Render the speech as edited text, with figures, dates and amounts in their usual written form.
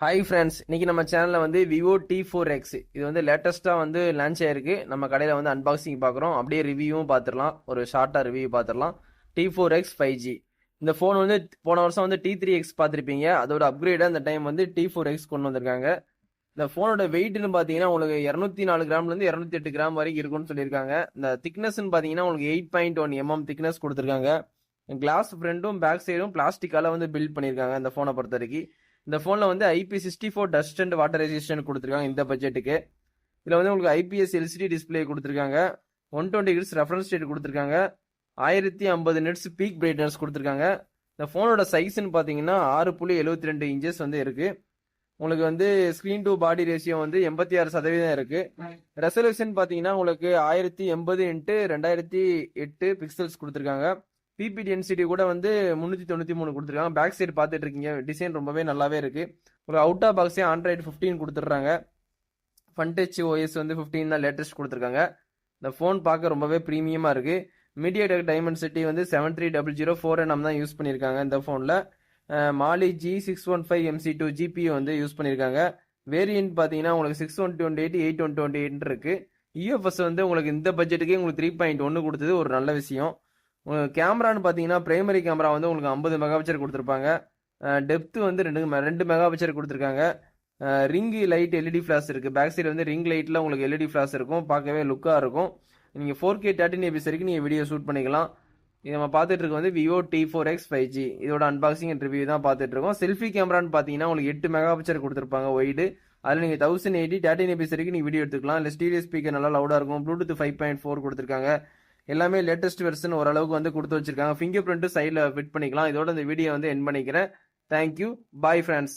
Hi friends, இன்னைக்கு நம்ம சேனல்ல வந்து விவோ T4X இது வந்து லேட்டஸ்டா வந்து லான்ச் ஆயிருக்கு. நம்ம கடையில வந்து அன்பாக்சிங் பார்க்குறோம், அப்படியே ரிவ்யூவும் பார்த்துடலாம். ஒரு ஷார்ட்டா ரிவ்யூ பார்த்துடலாம். T4X 5G இந்த ஃபோன் வந்து போன வருஷம் வந்து T3X பார்த்துருப்பீங்க. அதோட அப்கிரேடா இந்த டைம் வந்து T4X கொண்டு வந்திருக்காங்க. இந்த ஃபோனோட வெயிட்னு பார்த்தீங்கன்னா உங்களுக்கு 204 கிராம்லேருந்து 208 கிராம் வரைக்கும் இருக்கும்னு சொல்லியிருக்காங்க. இந்த திக்னஸ்ன்னு பார்த்தீங்கன்னா உங்களுக்கு 8.1 mm திக்னஸ் கொடுத்துருக்காங்க. கிளாஸ் ஃப்ரண்ட்டும் பேக் சைடும் பிளாஸ்டிக்கால வந்து பில்ட் பண்ணியிருக்காங்க இந்த ஃபோனை பொறுத்த வரைக்கும். இந்த ஃபோனில் வந்து IP64 dust and water resistant கொடுத்துருக்காங்க இந்த பட்ஜெட்டுக்கு. இதில் வந்து உங்களுக்கு IPS LCD டிஸ்பிளே கொடுத்துருக்காங்க. 120 ஹெர்ட்ஸ் ரெஃபரன்ஸ் ரேட் கொடுத்துருக்காங்க. 1050 நிட்ஸ் பீக் பிரைட்னஸ் கொடுத்துருக்காங்க. இந்த ஃபோனோட சைஸ்ன்னு பார்த்தீங்கன்னா 6.72 இன்ச்சஸ் வந்து இருக்கு. உங்களுக்கு வந்து ஸ்க்ரீன் டு பாடி ரேஷியோ வந்து 86% இருக்கு. ரெசல்யூஷன் பார்த்தீங்கன்னா உங்களுக்கு 1080 x 2008 பிக்சல்ஸ் கொடுத்துருக்காங்க. பிபி டென்சிட்டி கூட வந்து 393 கொடுத்துருக்காங்க. பேக் சைடு பார்த்துட்டு இருக்கீங்க, டிசைன் ரொம்பவே நல்லாவே இருக்கு. ஒரு அவுட் ஆஃப் பாக்ஸே ஆண்ட்ராய்டு 15 கொடுத்துட்றாங்க. ஃபன் டச் OS வந்து 15 தான் லேட்டஸ்ட் கொடுத்துருக்காங்க. இந்த ஃபோன் பார்க்க ரொம்பவே ப்ரீமியமாக இருக்கு. மீடியாடெக் டைமென்சிட்டி வந்து 7300 4nm தான் யூஸ் பண்ணியிருக்காங்க இந்த ஃபோனில். மாலி G615 MC2 GPU வந்து யூஸ் பண்ணியிருக்காங்க. வேரியன்ட் பார்த்தீங்கன்னா உங்களுக்கு 6128 8128 இருக்கு. UFS வந்து உங்களுக்கு இந்த பட்ஜெட்டுக்கே உங்களுக்கு 3.1 கொடுத்தது ஒரு நல்ல விஷயம். கேமரான்னு பார்த்தீங்கன்னா பிரைமரி கேமரா வந்து உங்களுக்கு 50 மெகாபிக்சல் கொடுத்துருப்பாங்க. டெப்த் வந்து 2 மெகாபிக்சல் கொடுத்துருக்காங்க. ரிங் லைட் LED ஃபிளாஷ் இருக்குது. பேக் சைடு வந்து ரிங் லைட்டில் உங்களுக்கு LED ஃபிளாஷ் இருக்கும், பார்க்கவே லுக்காக இருக்கும். நீங்கள் 4K 13fps வரைக்கும் நீங்கள் வீடியோ ஷூட் பண்ணிக்கலாம். இது நம்ம பார்த்துட்டு இருக்கோம் வந்து விவோ T4X 5G இதோட அன்பாக்சிங் அண்ட் ரிவ்யூ தான் பார்த்துட்டு இருக்கோம். செல்ஃபி கேமரான்னு பார்த்தீங்கன்னா உங்களுக்கு 8 மெகாபிக்சல் கொடுத்துருப்பாங்க ஒய்டு. அதில் நீங்கள் 1080 13fps வரைக்கும் நீங்கள் வீடியோ எடுத்துக்கலாம். இல்லை ஸ்டீரியோ ஸ்பீக்கர் நல்லா லவுடாக இருக்கும். ப்ளூடூத் 5.4 கொடுத்துருக்காங்க. எல்லாமே லேட்டஸ்ட் வெர்ஷன் ஓரளவுக்கு வந்து கொடுத்து வச்சிருக்காங்க. ஃபிங்கர் பிரிண்ட் சைடில் ஃபிட் பண்ணிக்கலாம். இதோட இந்த வீடியோ வந்து எண்ட் பண்ணிக்கிறேன். Thank you, bye friends.